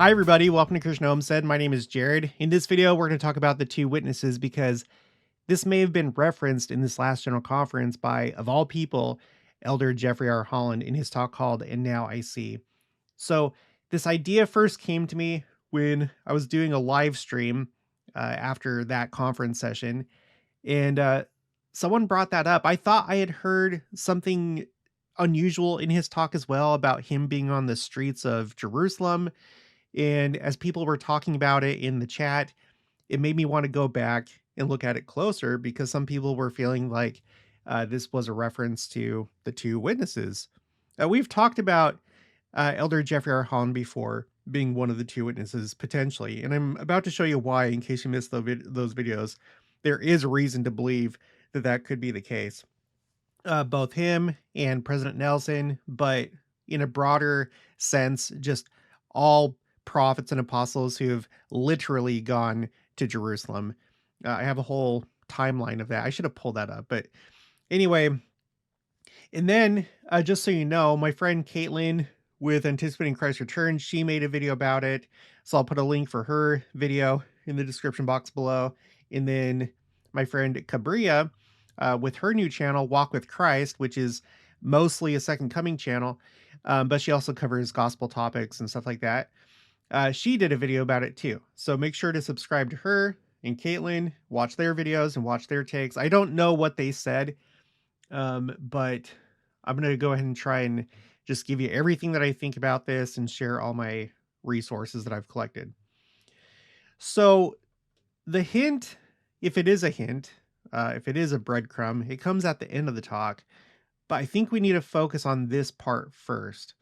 Hi everybody, welcome to Christian Homestead. My name is Jared. In this video, we're going to talk about the two witnesses because this may have been referenced in this last general conference by, of all people, Elder Jeffrey R. Holland in his talk called And Now I See. So this idea first came to me when I was doing a live stream after that conference session, and someone brought that up. I thought I had heard something unusual in his talk as well about him being on the streets of Jerusalem, and as people were talking about it in the chat, it made me want to go back and look at it closer because some people were feeling like this was a reference to the two witnesses. We've talked about Elder Jeffrey R. Holland before being one of the two witnesses potentially, and I'm about to show you why in case you missed those videos. There is a reason to believe that that could be the case. Both him and President Nelson, but in a broader sense, just all prophets and apostles who have literally gone to Jerusalem. I have a whole timeline of that. I should have pulled that up. But anyway, and then just so you know, my friend Caitlin with Anticipating Christ's Return, she made a video about it. So I'll put a link for her video in the description box below. And then my friend Cabria with her new channel, Walk with Christ, which is mostly a Second Coming channel, but she also covers gospel topics and stuff like that. She did a video about it too. So make sure to subscribe to her and Caitlin, watch their videos and watch their takes. I don't know what they said, but I'm going to go ahead and try and just give you everything that I think about this and share all my resources that I've collected. So the hint, if it is a hint, if it is a breadcrumb, it comes at the end of the talk, but I think we need to focus on this part first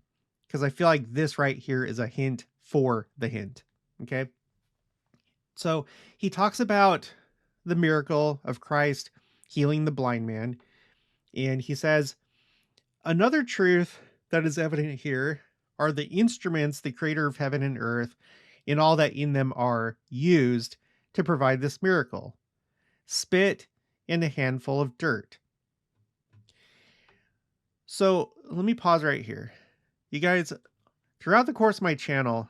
because I feel like this right here is a hint for the hint. Okay. So he talks about the miracle of Christ healing the blind man. And he says, another truth that is evident here are the instruments the creator of heaven and earth and all that in them are used to provide this miracle: spit and a handful of dirt. So let me pause right here. You guys, throughout the course of my channel,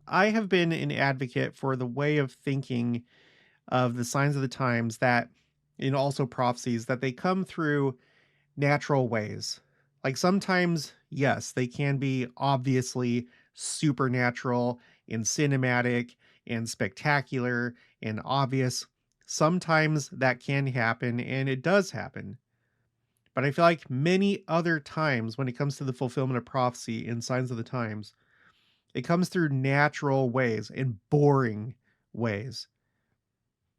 I have been an advocate for the way of thinking of the signs of the times that, and also prophecies, that they come through natural ways. Like sometimes, yes, they can be obviously supernatural and cinematic and spectacular and obvious. Sometimes that can happen, and it does happen. But I feel like many other times when it comes to the fulfillment of prophecy and signs of the times, it comes through natural ways and boring ways.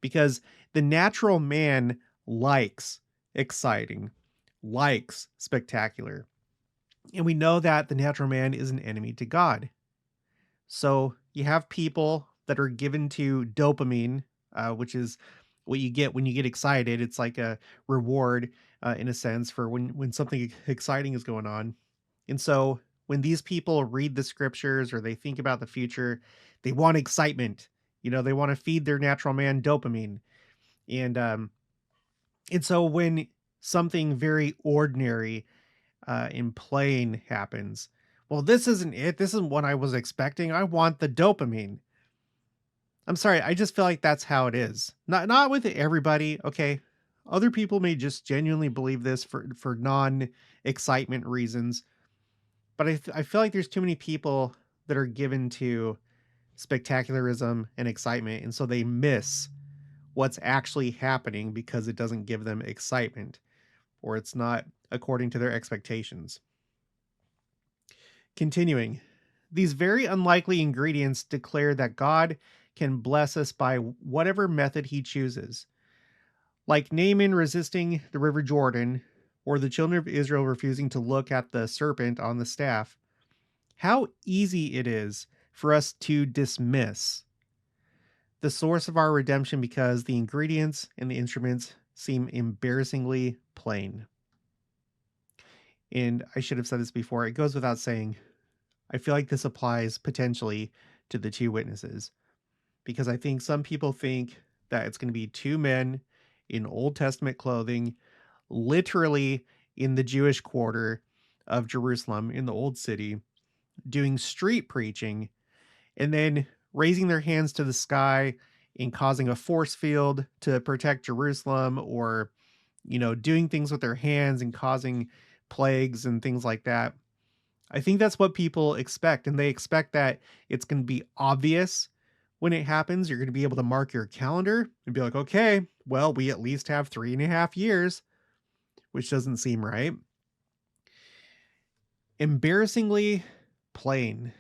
Because the natural man likes exciting, likes spectacular. And we know that the natural man is an enemy to God. So you have people that are given to dopamine, which is what you get when you get excited. It's like a reward, in a sense, for when something exciting is going on. And so when these people read the scriptures or they think about the future, they want excitement. You know, they want to feed their natural man dopamine. And so when something very ordinary and plain happens, well, this isn't it. This isn't what I was expecting. I want the dopamine. I'm sorry. I just feel like that's how it is. Not with everybody. Okay. Other people may just genuinely believe this for non-excitement reasons. But I feel like there's too many people that are given to spectacularism and excitement. And so they miss what's actually happening because it doesn't give them excitement or it's not according to their expectations. Continuing, these very unlikely ingredients declare that God can bless us by whatever method he chooses. Like Naaman resisting the river Jordan, or the children of Israel refusing to look at the serpent on the staff, how easy it is for us to dismiss the source of our redemption because the ingredients and the instruments seem embarrassingly plain. And I should have said this before, it goes without saying, I feel like this applies potentially to the two witnesses, because I think some people think that it's going to be two men in Old Testament clothing, literally in the Jewish quarter of Jerusalem in the Old City, doing street preaching, and then raising their hands to the sky and causing a force field to protect Jerusalem, or, doing things with their hands and causing plagues and things like that. I think that's what people expect, and they expect that it's going to be obvious when it happens. You're going to be able to mark your calendar and be like, okay, well, we at least have 3.5 years, which doesn't seem right. Embarrassingly plain.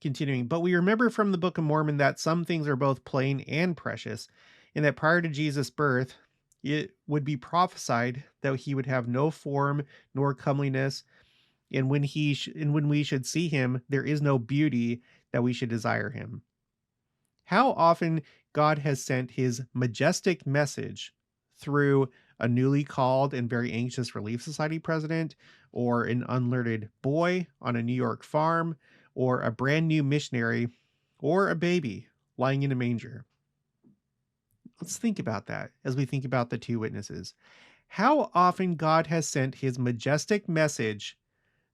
Continuing, but we remember from the Book of Mormon that some things are both plain and precious, and that prior to Jesus' birth, it would be prophesied that he would have no form nor comeliness, and when we should see him, there is no beauty that we should desire him. How often God has sent his majestic message through a newly called and very anxious Relief Society president, or an unlearned boy on a New York farm, or a brand new missionary, or a baby lying in a manger. Let's think about that as we think about the two witnesses. How often God has sent his majestic message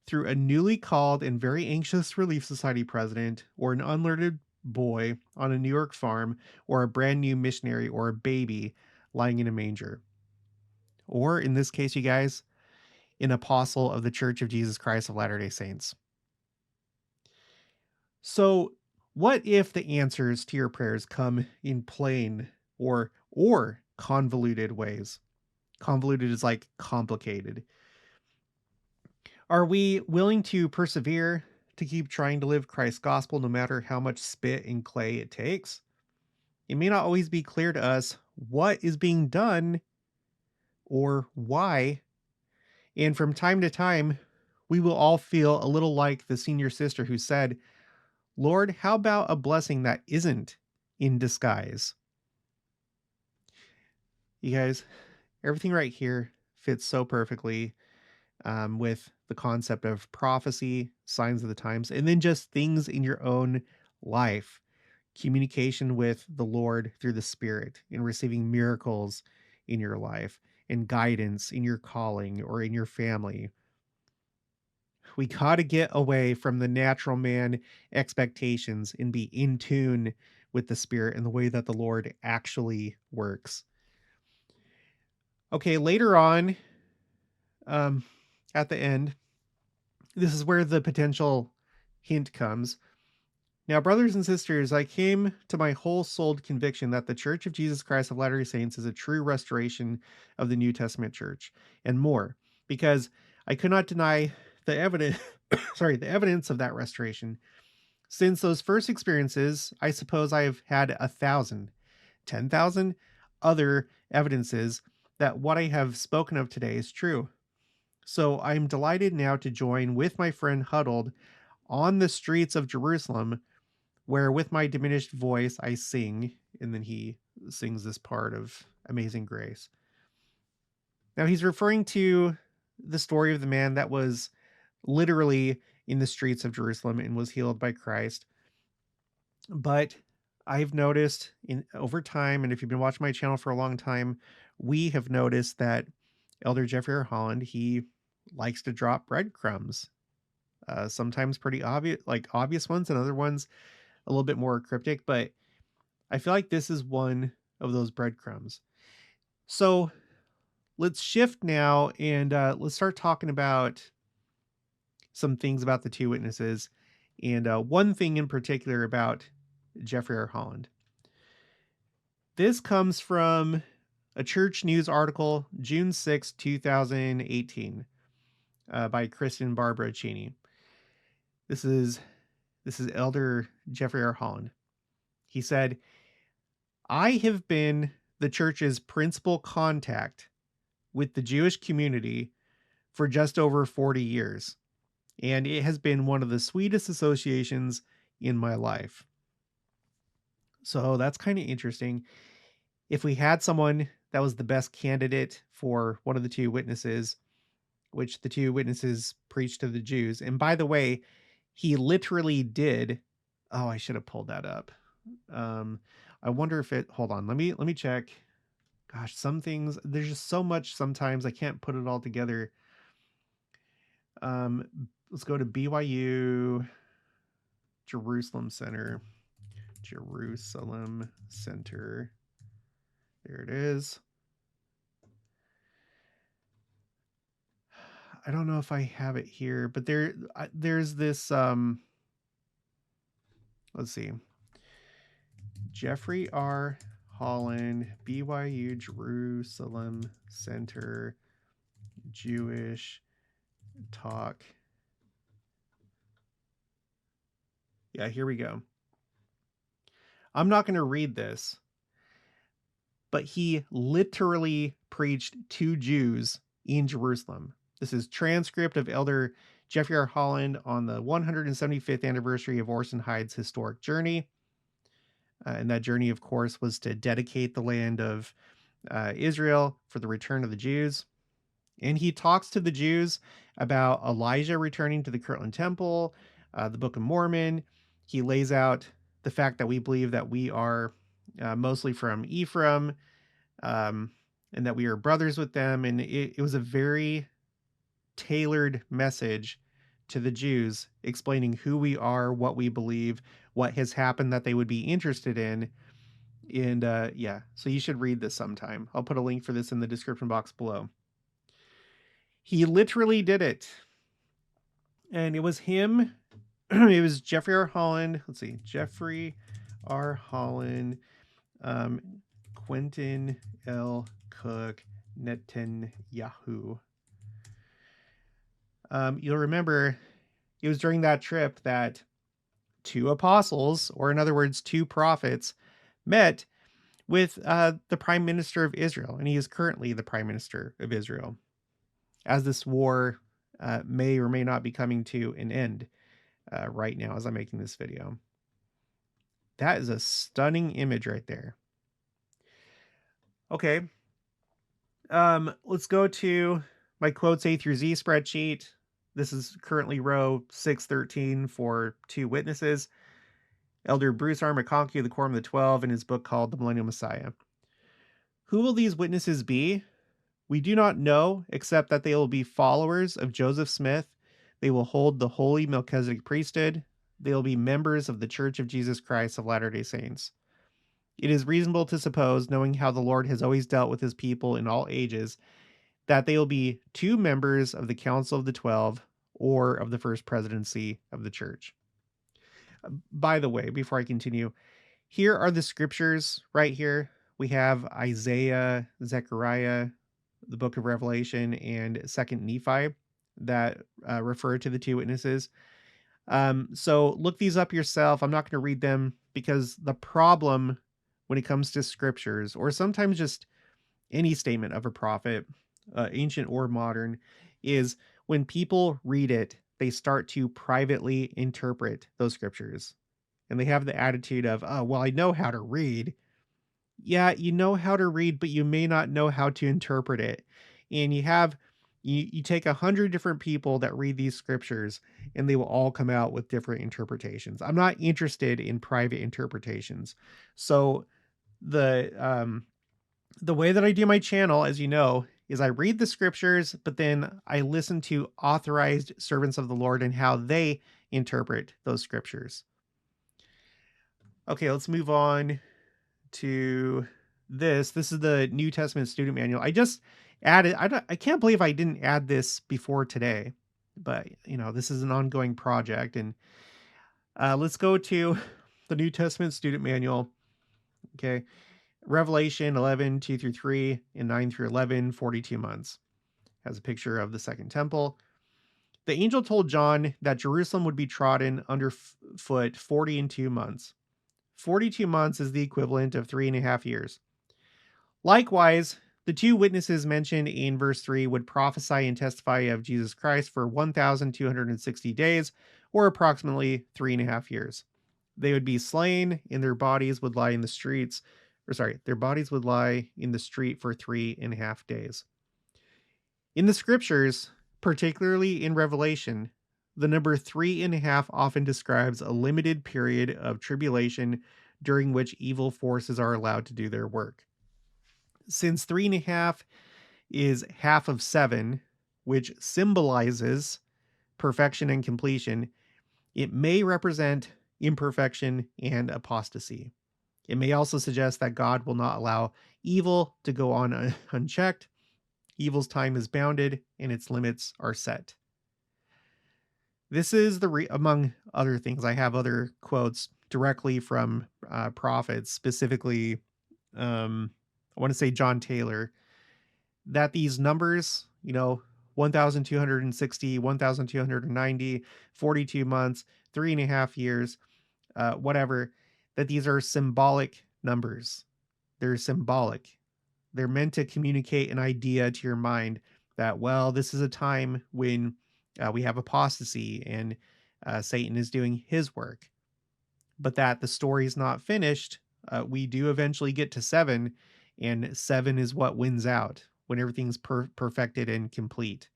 through a newly called and very anxious Relief Society president, or an unlearned boy on a New York farm, or a brand new missionary, or a baby lying in a manger. Or in this case, you guys, an apostle of the Church of Jesus Christ of Latter-day Saints. So, what if the answers to your prayers come in plain or convoluted ways? Convoluted is like complicated. Are we willing to persevere to keep trying to live Christ's gospel no matter how much spit and clay it takes? It may not always be clear to us what is being done or why, and from time to time, we will all feel a little like the senior sister who said, Lord, how about a blessing that isn't in disguise? You guys, everything right here fits so perfectly with the concept of prophecy, signs of the times, and then just things in your own life. Communication with the Lord through the Spirit, and receiving miracles in your life, and guidance in your calling or in your family. We got to get away from the natural man expectations and be in tune with the Spirit and the way that the Lord actually works. Okay, later on, um, at the end, this is where the potential hint comes. Now, brothers and sisters, I came to my whole-souled conviction that the Church of Jesus Christ of Latter-day Saints is a true restoration of the New Testament church, and more, because I could not deny the evidence, the evidence of that restoration. Since those first experiences, I suppose I have had 1,000, 10,000 other evidences that what I have spoken of today is true. So I'm delighted now to join with my friend Huddled on the streets of Jerusalem, where with my diminished voice I sing, and then he sings this part of Amazing Grace. Now he's referring to the story of the man that was literally in the streets of Jerusalem and was healed by Christ. But I've noticed in over time, and if you've been watching my channel for a long time, we have noticed that Elder Jeffrey R. Holland, he likes to drop breadcrumbs. Sometimes pretty obvious ones, and other ones a little bit more cryptic, but I feel like this is one of those breadcrumbs. So let's shift now, and let's start talking about some things about the two witnesses, and one thing in particular about Jeffrey R. Holland. This comes from a church news article, June 6, 2018, by Kristen Barbara Cheney. This is Elder Jeffrey R. Holland. He said, I have been the church's principal contact with the Jewish community for just over 40 years, and it has been one of the sweetest associations in my life. So that's kind of interesting. If we had someone that was the best candidate for one of the two witnesses, which the two witnesses preached to the Jews, and by the way, he literally did. Oh, I should have pulled that up. I wonder if it, hold on, let me check. Gosh, some things, there's just so much sometimes I can't put it all together. Let's go to BYU. Jerusalem Center. Jerusalem Center. There it is. I don't know if I have it here, but there's this let's see. Jeffrey R. Holland, BYU Jerusalem Center, Jewish Talk. Yeah, here we go. I'm not going to read this, but he literally preached to Jews in Jerusalem. This is Transcript of Elder Jeffrey R. Holland on the 175th anniversary of Orson Hyde's historic journey. And that journey, of course, was to dedicate the land of Israel for the return of the Jews. And he talks to the Jews about Elijah returning to the Kirtland Temple, the Book of Mormon. He lays out the fact that we believe that we are mostly from Ephraim, and that we are brothers with them. And it was a very tailored message to the Jews, explaining who we are, what we believe, what has happened that they would be interested in. And yeah, so you should read this sometime. I'll put a link for this in the description box below. He literally did it. And it was him. It was Jeffrey R. Holland. Let's see. Jeffrey R. Holland, Quentin L. Cook, Netanyahu. You'll remember it was during that trip that two apostles, or in other words, two prophets, met with the Prime Minister of Israel. And he is currently the Prime Minister of Israel, as this war may or may not be coming to an end right now as I'm making this video. That is a stunning image right there. Okay. Let's go to my quotes A through Z spreadsheet. This is currently row 613 for two witnesses. Elder Bruce R. McConkie of the Quorum of the 12 in his book called The Millennial Messiah. Who will these witnesses be? We do not know, except that they will be followers of Joseph Smith. They will hold the holy Melchizedek priesthood. They will be members of the Church of Jesus Christ of Latter-day Saints. It is reasonable to suppose, knowing how the Lord has always dealt with his people in all ages, that they will be two members of the Council of the 12 or of the First Presidency of the Church. By the way, before I continue, here are the scriptures right here. We have Isaiah, Zechariah, the book of Revelation, and 2nd Nephi that refer to the two witnesses. So look these up yourself. I'm not going to read them, because the problem when it comes to scriptures, or sometimes just any statement of a prophet, ancient or modern, is when people read it, they start to privately interpret those scriptures. And they have the attitude of, oh, well, I know how to read. Yeah, you know how to read, but you may not know how to interpret it. And you take 100 different people that read these scriptures, and they will all come out with different interpretations. I'm not interested in private interpretations. So the way that I do my channel, as you know, is I read the scriptures, but then I listen to authorized servants of the Lord and how they interpret those scriptures. Okay, let's move on to this. This is the New Testament student manual. I just added, I can't believe I didn't add this before today, but you know, this is an ongoing project. And let's go to the New Testament student manual. Okay. Revelation 11, 2 through 3 and 9 through 11, 42 months. Has a picture of the second temple. The angel told John that Jerusalem would be trodden underfoot 40 and 2 months. 42 months is the equivalent of 3.5 years. Likewise, the two witnesses mentioned in verse 3 would prophesy and testify of Jesus Christ for 1,260 days, or approximately 3.5 years. They would be slain, and their bodies would lie in the streets. Their bodies would lie in the street for 3.5 days. In the scriptures, particularly in Revelation, the number 3.5 often describes a limited period of tribulation during which evil forces are allowed to do their work. Since 3.5 is half of 7, which symbolizes perfection and completion, it may represent imperfection, and apostasy. It may also suggest that God will not allow evil to go on unchecked. Evil's time is bounded and its limits are set. This is among other things. I have other quotes directly from prophets, specifically, I want to say John Taylor, that these numbers, 1,260, 1,290, 42 months, 3.5 years, whatever, that these are symbolic numbers. They're symbolic. They're meant to communicate an idea to your mind that, well, this is a time when we have apostasy and Satan is doing his work, but that the story's not finished. We do eventually get to 7, and 7 is what wins out when everything's perfected and complete.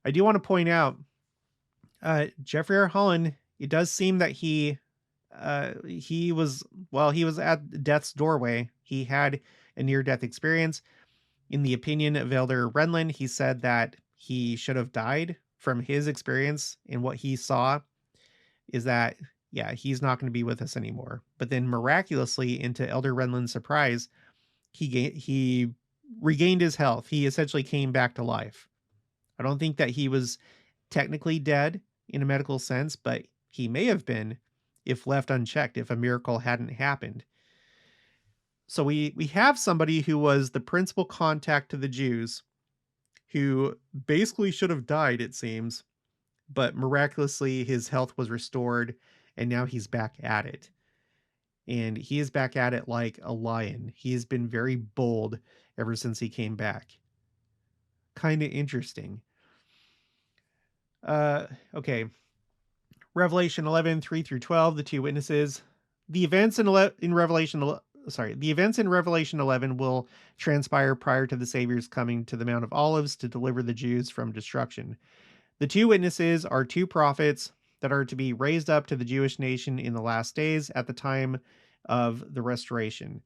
I do want to point out, Jeffrey R. Holland, it does seem that he was, well, he was at death's doorway. He had a near-death experience. In the opinion of Elder Renlund, he said that he should have died from his experience, and what he saw is that, yeah, he's not going to be with us anymore. But then miraculously, into Elder Renlund's surprise, he regained his health. He essentially came back to life. I don't think that he was technically dead in a medical sense, but he may have been if left unchecked, if a miracle hadn't happened. So we have somebody who was the principal contact to the Jews, who basically should have died, it seems, but miraculously his health was restored, and now he's back at it. And he is back at it like a lion. He has been very bold ever since he came back. Kind of interesting. Okay. Revelation 11, 3 through 12, the two witnesses. The events in Revelation the events in Revelation 11 will transpire prior to the Savior's coming to the Mount of Olives to deliver the Jews from destruction. The two witnesses are two prophets that are to be raised up to the Jewish nation in the last days at the time of the restoration,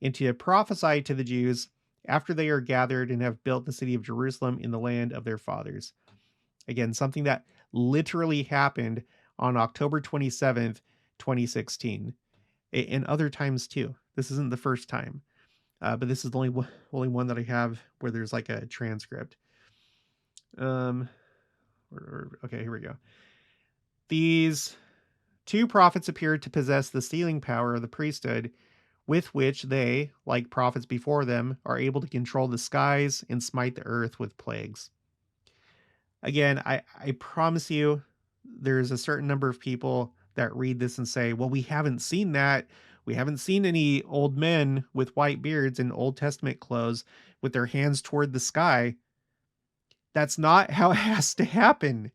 and to prophesy to the Jews after they are gathered and have built the city of Jerusalem in the land of their fathers. Again, something that literally happened on October 27th, 2016, and other times too. This isn't the first time, but this is the only one that I have where there's like a transcript. Okay, here we go. These two prophets appeared to possess the sealing power of the priesthood, with which they, like prophets before them, are able to control the skies and smite the earth with plagues. Again, I promise you, there's a certain number of people that read this and say, well, we haven't seen that. We haven't seen any old men with white beards in Old Testament clothes with their hands toward the sky. That's not how it has to happen.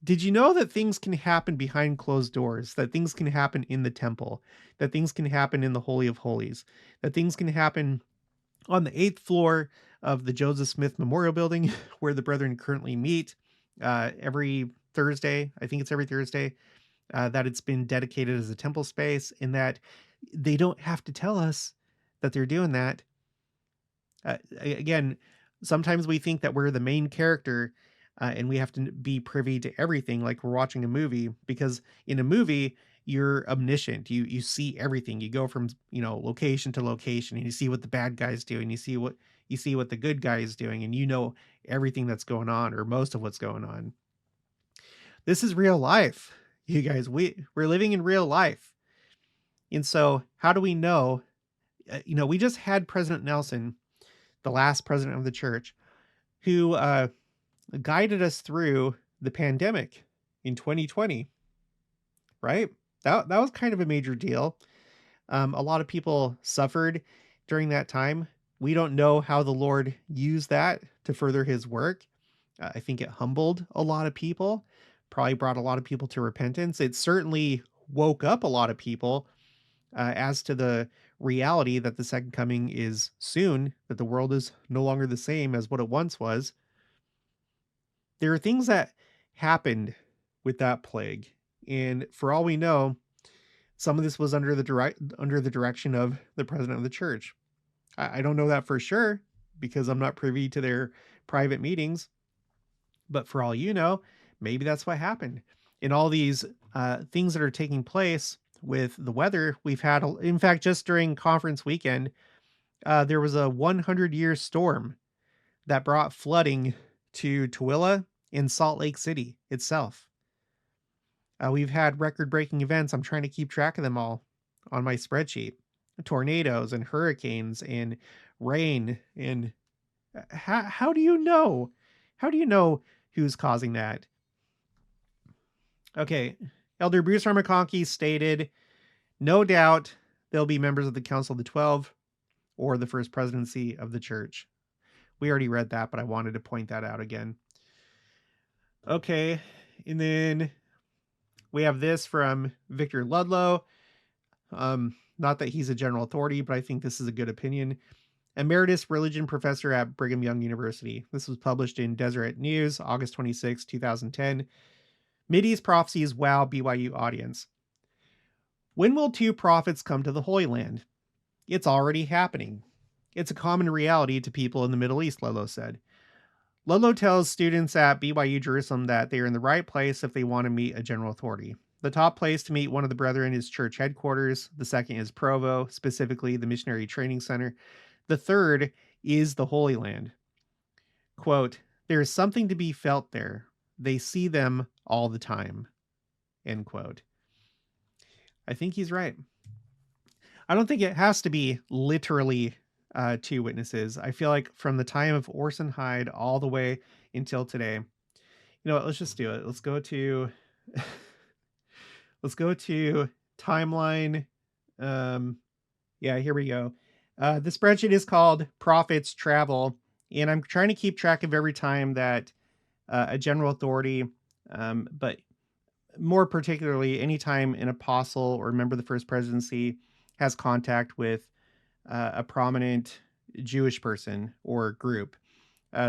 Did you know that things can happen behind closed doors, that things can happen in the temple, that things can happen in the Holy of Holies, that things can happen on the 8th floor of the Joseph Smith Memorial Building, where the brethren currently meet every Thursday? I think it's every Thursday, that it's been dedicated as a temple space, and that they don't have to tell us that they're doing that. Again, sometimes we think that we're the main character, and we have to be privy to everything, like we're watching a movie, because in a movie you're omniscient. You see everything. You go from location to location, and you see what the bad guy's doing. You see what the good guy is doing, and you know everything that's going on, or most of what's going on. This is real life, you guys. We're living in real life, and so how do we know? We just had President Nelson, the last president of the church, who guided us through the pandemic in 2020, right? That was kind of a major deal. A lot of people suffered during that time. We don't know how the Lord used that to further his work. I think it humbled a lot of people, probably brought a lot of people to repentance. It certainly woke up a lot of people as to the reality that the second coming is soon, that the world is no longer the same as what it once was. There are things that happened with that plague, and for all we know, some of this was under the direction of the president of the church. I don't know that for sure because I'm not privy to their private meetings, but for all you know, maybe that's what happened. In all these things that are taking place with the weather, we've had, in fact, just during conference weekend, there was a 100-year storm that brought flooding to Tooele in Salt Lake City itself. We've had record-breaking events. I'm trying to keep track of them all on my spreadsheet. Tornadoes and hurricanes and rain. And how do you know? How do you know who's causing that? Okay. Elder Bruce R. McConkie stated, no doubt they'll be members of the Council of the 12 or the First Presidency of the Church. We already read that, but I wanted to point that out again. Okay. And then we have this from Victor Ludlow. Not that he's a general authority, but I think this is a good opinion. Emeritus religion professor at Brigham Young University. This was published in Deseret News, August 26, 2010. Mideast prophecies wow BYU audience. When will two prophets come to the Holy Land? It's already happening. It's a common reality to people in the Middle East, Ludlow said. Ludlow tells students at BYU Jerusalem that they are in the right place if they want to meet a general authority. The top place to meet one of the brethren is church headquarters. The second is Provo, specifically the Missionary Training Center. The third is the Holy Land. Quote, there is something to be felt there. They see them all the time. End quote. I think he's right. I don't think it has to be literally two witnesses. I feel like from the time of Orson Hyde all the way until today, you know what, let's just do it. Let's go to timeline. Yeah, here we go. The spreadsheet is called Prophets Travel, and I'm trying to keep track of every time that a general authority, but more particularly anytime an apostle or member of the First Presidency has contact with a prominent Jewish person or group.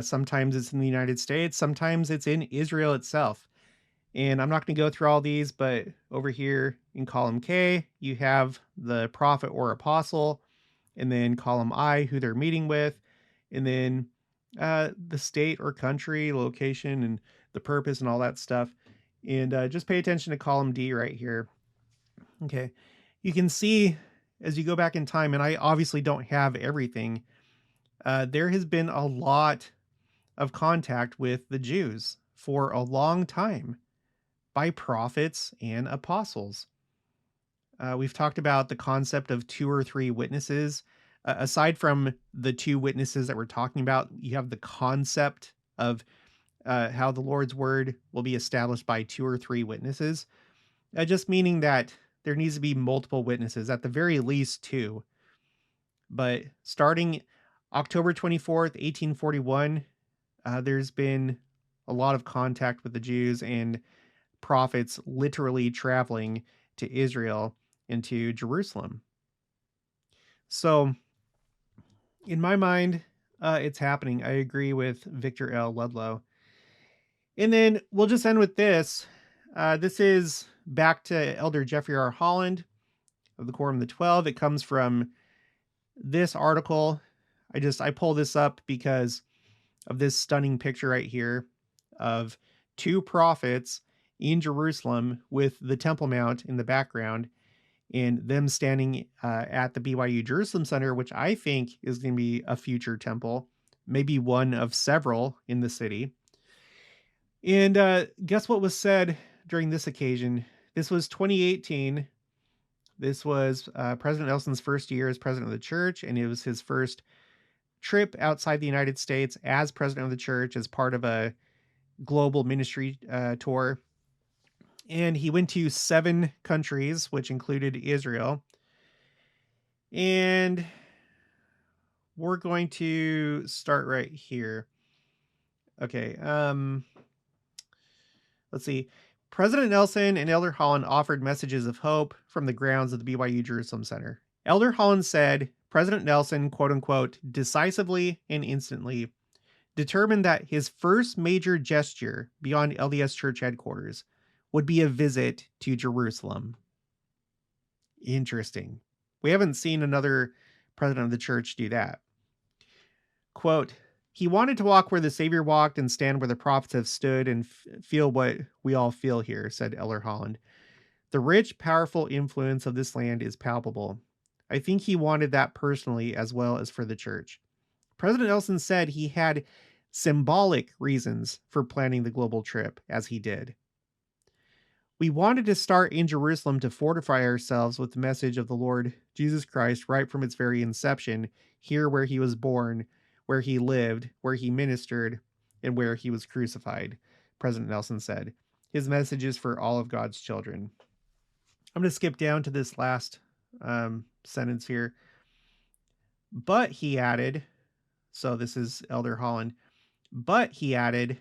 Sometimes it's in the United States, sometimes it's in Israel itself. And I'm not going to go through all these, but over here in column K, you have the prophet or apostle, and then column I, who they're meeting with, and then the state or country, location, and the purpose and all that stuff. And just pay attention to column D right here. Okay. You can see as you go back in time, and I obviously don't have everything, there has been a lot of contact with the Jews for a long time by prophets and apostles. We've talked about the concept of 2 or 3 witnesses. Aside from the 2 witnesses that we're talking about, you have the concept of how the Lord's word will be established by 2 or 3 witnesses. Just meaning that there needs to be multiple witnesses, at the very least 2. But starting October 24th, 1841, there's been a lot of contact with the Jews and prophets literally traveling to Israel and to Jerusalem. So, in my mind, it's happening. I agree with Victor L. Ludlow. And then we'll just end with this. This is back to Elder Jeffrey R. Holland of the Quorum of the 12. It comes from this article. I pull this up because of this stunning picture right here of 2 prophets in Jerusalem with the Temple Mount in the background and them standing at the BYU Jerusalem Center, which I think is going to be a future temple, maybe one of several in the city. And guess what was said during this occasion? This was 2018. This was President Nelson's first year as president of the church, and it was his first trip outside the United States as president of the church as part of a global ministry tour. And he went to 7 countries, which included Israel. And we're going to start right here. Okay. Let's see. President Nelson and Elder Holland offered messages of hope from the grounds of the BYU Jerusalem Center. Elder Holland said President Nelson, quote unquote, decisively and instantly determined that his first major gesture beyond LDS Church headquarters would be a visit to Jerusalem. Interesting. We haven't seen another president of the church do that. Quote, He wanted to walk where the Savior walked and stand where the prophets have stood and feel what we all feel here, said Elder Holland. The rich, powerful influence of this land is palpable. I think he wanted that personally as well as for the church. President Nelson said he had symbolic reasons for planning the global trip as he did. We wanted to start in Jerusalem to fortify ourselves with the message of the Lord Jesus Christ right from its very inception, here where he was born, where he lived, where he ministered, and where he was crucified, President Nelson said. His message is for all of God's children. I'm going to skip down to this last sentence here. But he added, so this is Elder Holland, but he added,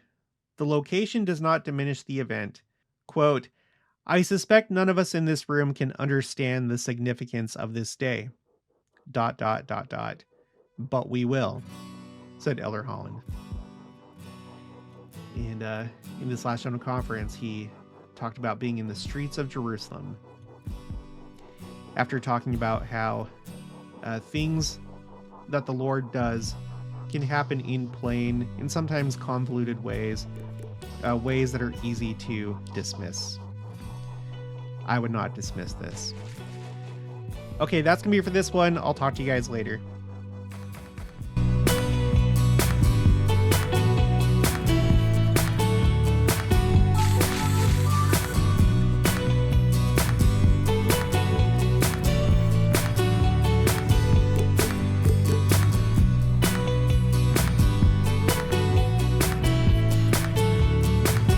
the location does not diminish the event. Quote, I suspect none of us in this room can understand the significance of this day. ... But we will, said Elder Holland. And in this last general conference, he talked about being in the streets of Jerusalem. After talking about how things that the Lord does can happen in plain and sometimes convoluted ways, ways that are easy to dismiss. I would not dismiss this. Okay, that's going to be it for this one. I'll talk to you guys later.